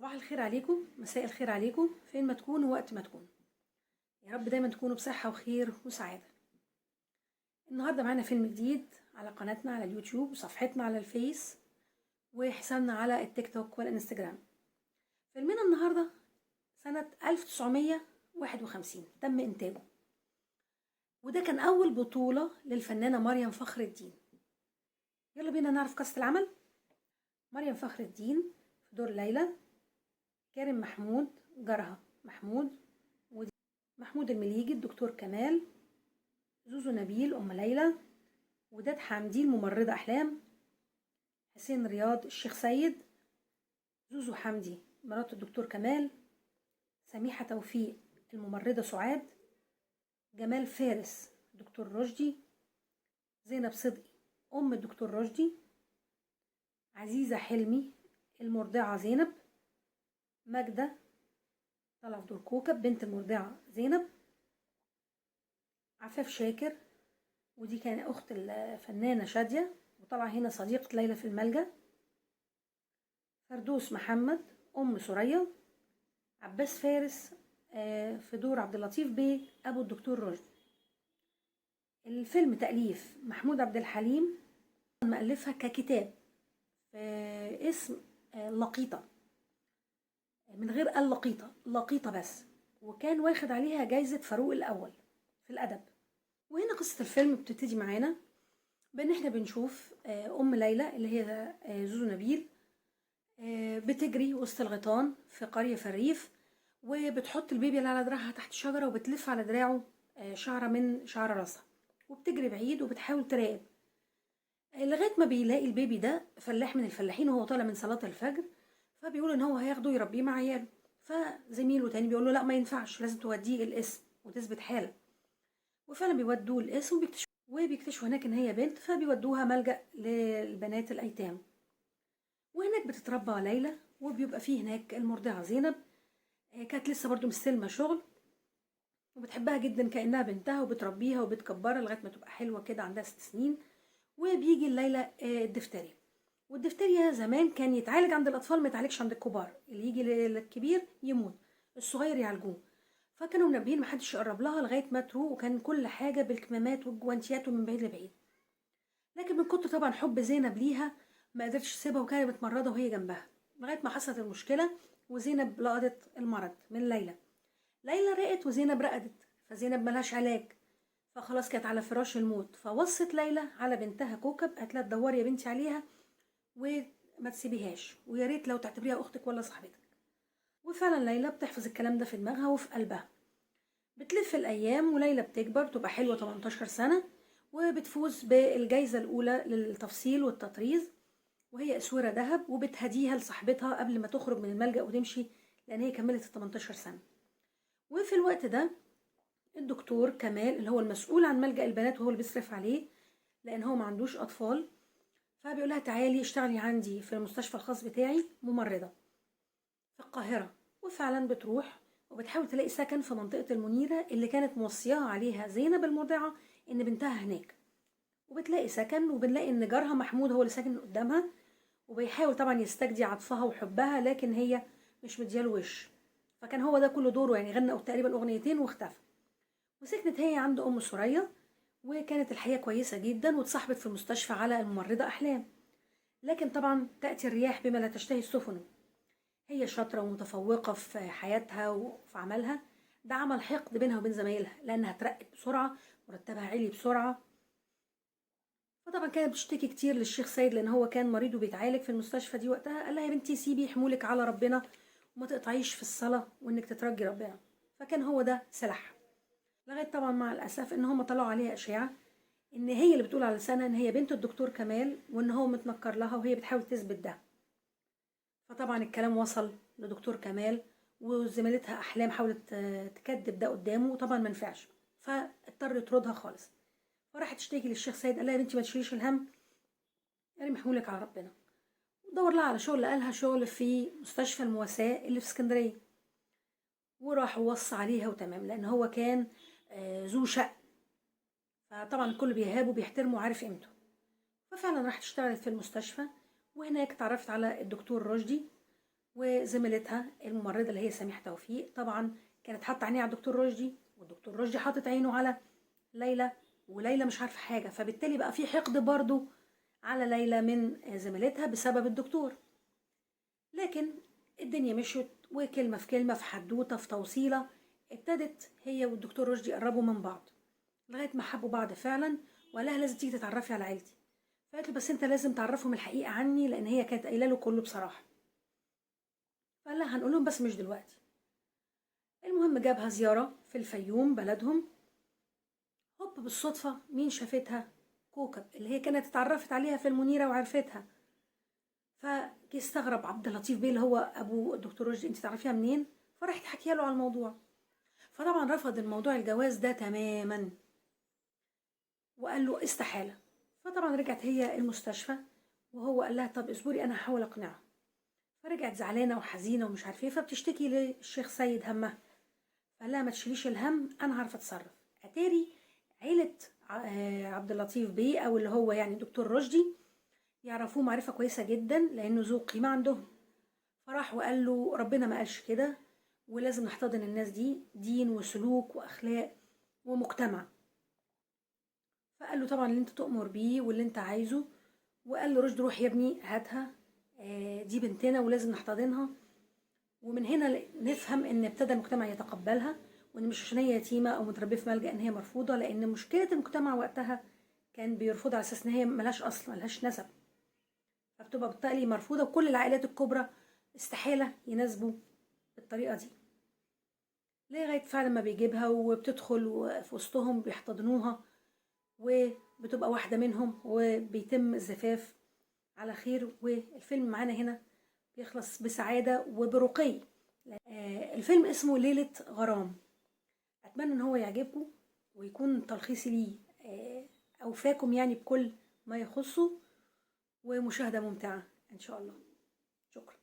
صباح الخير عليكم، مساء الخير عليكم، فين ما تكونوا وقت ما تكونوا. يا رب دايما تكونوا بصحة وخير وسعادة. النهاردة معانا فيلم جديد على قناتنا على اليوتيوب وصفحتنا على الفيس وحسابنا على التيك توك والانستجرام. فيلمنا النهاردة سنة 1951 تم إنتاجه، وده كان أول بطولة للفنانة مريم فخر الدين. يلا بينا نعرف قصة العمل. مريم فخر الدين في دور ليلى، كارم محمود جارها محمود المليجي الدكتور كمال، زوزو نبيل أم ليلى، وداد حمدي الممرضة أحلام، حسين رياض الشيخ سيد، زوزو حمدي مرات الدكتور كمال، سميحة توفيق الممرضة سعاد، جمال فارس دكتور رشدي، زينب صدقي أم الدكتور رشدي، عزيزة حلمي المرضعة زينب، ماجدة طالعة في دور كوكب بنت المرضعة زينب، عفاف شاكر ودي كان أخت الفنانة شادية وطلع هنا صديقة ليلى في الملجأ، فردوس محمد أم سوريا، عباس فارس في دور عبد اللطيف بيه أبو الدكتور رشدي. الفيلم تأليف محمود عبد الحليم، مؤلفها ككتاب اسم لقيطة، من غير اللقيطة، لقيطة بس، وكان واخد عليها جايزة فاروق الأول في الأدب. وهنا قصة الفيلم بتبتدي معانا بأن احنا بنشوف أم ليلى اللي هي زوزو نبيل بتجري وسط الغيطان في قرية في الريف، وبتحط البيبي اللي على دراعها تحت شجرة وبتلف على دراعه شعرة من شعر راسها، وبتجري بعيد وبتحاول تراقب لغاية ما بيلاقي البيبي ده فلاح من الفلاحين وهو طالع من صلاة الفجر، فبيقول ان هو هياخده يربيه مع عياله. فزميله تاني بيقول له لا ما ينفعش، لازم توديه القسم وتثبت حالة. وفعلا بيودوه القسم وبيكتشفوا هناك ان هي بنت، فبيودوها ملجأ للبنات الأيتام، وهناك بتتربى ليلى وبيبقى فيه هناك المرضعة زينب. كانت لسه برضو مستلمة شغل وبتحبها جدا كأنها بنتها وبتربيها وبتكبرها لغاية ما تبقى حلوة كده عندها 6 سنين. وبيجي الليلة الدفتري، والدفتريا زمان كان يتعالج عند الأطفال ما يتعالجش عند الكبار، اللي يجي للكبير يموت الصغير يعالجوه. فكانوا منبهين محدش يقرب لها لغاية ما تروق، وكان كل حاجة بالكمامات والجوانتيات ومن بعيد لبعيد. لكن من كتر طبعا حب زينب ليها ما قدرتش تسيبها، وكانت متمرضة وهي جنبها لغاية ما حصلت المشكلة وزينب لقطت المرض من ليلى. ليلى رقت وزينب رقدت، فزينب ملهاش علاج، فخلاص كانت على فراش الموت. فوصت ليلى على بنتها كوكب، قالت لها تدوري يا بنتي عليها وما تسيبيهاش، ويا ريت لو تعتبريها اختك ولا صاحبتك. وفعلا ليلى بتحفظ الكلام ده في دماغها وفي قلبها. بتلف الايام وليلى بتكبر تبقى حلوه 18 سنه، وبتفوز بالجائزه الاولى للتفصيل والتطريز وهي اسوره ذهب، وبتهديها لصاحبتها قبل ما تخرج من الملجأ وتمشي لان هي كملت 18 سنه. وفي الوقت ده الدكتور كمال اللي هو المسؤول عن ملجأ البنات وهو اللي بيصرف عليه لان هو ما عندوش اطفال، فبيقول لها تعالي اشتغلي عندي في المستشفى الخاص بتاعي ممرضة في القاهرة. وفعلا بتروح وبتحاول تلاقي سكن في منطقة المنيرة اللي كانت موصياها عليها زينب المرضعة ان بنتها هناك، وبتلاقي سكن، وبنلاقي ان جارها محمود هو اللي ساكن قدامها، وبيحاول طبعا يستجدي عطفها وحبها لكن هي مش مدياله وش. فكان هو ده كل دوره، يعني غنى تقريبا اغنيتين واختفى. وسكنت هي عند ام سوريا، وكانت الحياة كويسة جدا، واتصاحبت في المستشفى على الممرضة أحلام. لكن طبعا تأتي الرياح بما لا تشتهي السفن. هي شاطرة ومتفوقة في حياتها وفي عملها، ده عمل حقد بينها وبين زمايلها لأنها اترقت بسرعة مرتبها عالي بسرعة. فطبعا كانت بتشتكي كتير للشيخ سيد لأن هو كان مريض وبيتعالج في المستشفى دي وقتها. قال لها يا بنتي سيبي حمولك على ربنا وما تقطعيش في الصلاة وإنك تترجي ربنا. فكان هو ده سلاح، لغاية طبعا مع الأسف إن هم طلعوا عليها أشعة ان هي اللي بتقول على لسانها ان هي بنت الدكتور كمال وان هو متنكر لها، وهي بتحاول تثبت ده. فطبعا الكلام وصل لدكتور كمال، وزميلتها احلام حاولت تكذب ده قدامه وطبعا ما نفعش، فاضطر يطردها خالص. فراحت تشتكي للشيخ سيد، قال لها يا بنتي ما تشيليش الهم، انا محمولك على ربنا. ودور لها على شغل، قالها شغل في مستشفى المواساة اللي في اسكندريه، وراح ووصى عليها وتمام لان هو كان ذو شأن، فطبعا الكل بيهابه وبيحترمه وعارف قيمته. ففعلا راحت اشتغلت في المستشفى، وهناك اتعرفت على الدكتور رشدي، وزميلتها الممرضة اللي هي سميحة توفيق طبعا كانت حاطة عينيها على الدكتور رشدي، والدكتور رشدي حاطط عينه على ليلى، وليلى مش عارفة حاجة، فبالتالي بقى في حقد برضو على ليلى من زميلتها بسبب الدكتور. لكن الدنيا مشيت، وكلمة في كلمة في حدوتة في توصيلة ابتدت هي والدكتور رشدي يقربوا من بعض لغاية ما حبوا بعض فعلا، وقال لها لازم تيجي تتعرفي على عيلتي. فقالت له بس انت لازم تعرفهم الحقيقة عني، لان هي كانت قايله له كله بصراحة. فقال لها هنقول لهم بس مش دلوقتي. المهم جابها زيارة في الفيوم بلدهم، هوب بالصدفة مين شافتها؟ كوكب اللي هي كانت اتعرفت عليها في المنيرة وعرفتها. فجه استغرب عبد اللطيف بيه اللي هو ابو الدكتور رشدي، انت تعرفيها منين؟ فراحت حكيها له على الموضوع. فطبعا رفض الموضوع الجواز ده تماما، وقال له استحالة. فطبعا رجعت هي المستشفى، وهو قال لها طب اصبري انا هحاول اقنعها. فرجعت زعلانة وحزينة ومش عارفة ايه، فبتشتكي للشيخ سيد همها. فقال لها ما تشيليش الهم، انا عارفة اتصرف. اتاري عيلة عبد اللطيف بيه او اللي هو يعني دكتور رشدي يعرفوه معرفة كويسة جدا لانه ذو قيمة عندهم. فراح وقال له ربنا ما قالش كده، ولازم نحتضن الناس دي دين وسلوك واخلاق ومجتمع. فقال له طبعا اللي انت تؤمر بيه واللي انت عايزه. وقال له رشدي روح يا ابني هاتها، دي بنتنا ولازم نحتضنها. ومن هنا نفهم ان ابتدى المجتمع يتقبلها، وان مش عشان هي يتيمه او متربيه في ملجأ ان هي مرفوضه، لان مشكله المجتمع وقتها كان بيرفضها على اساس ان هي ملهاش اصل ملهاش نسب، فبتبقى بالتالي مرفوضه. وكل العائلات الكبرى استحاله يناسبوا بالطريقه دي، لغايه فعلا ما بيجيبها وبتدخل في وسطهم بيحتضنوها، وبتبقى واحده منهم وبيتم الزفاف على خير. والفيلم معانا هنا بيخلص بسعاده وبرقي. الفيلم اسمه ليلة غرام. أتمنى إن هو يعجبكم ويكون تلخيصي ليه أوفاكم يعني بكل ما يخصه، ومشاهدة ممتعة إن شاء الله. شكرا.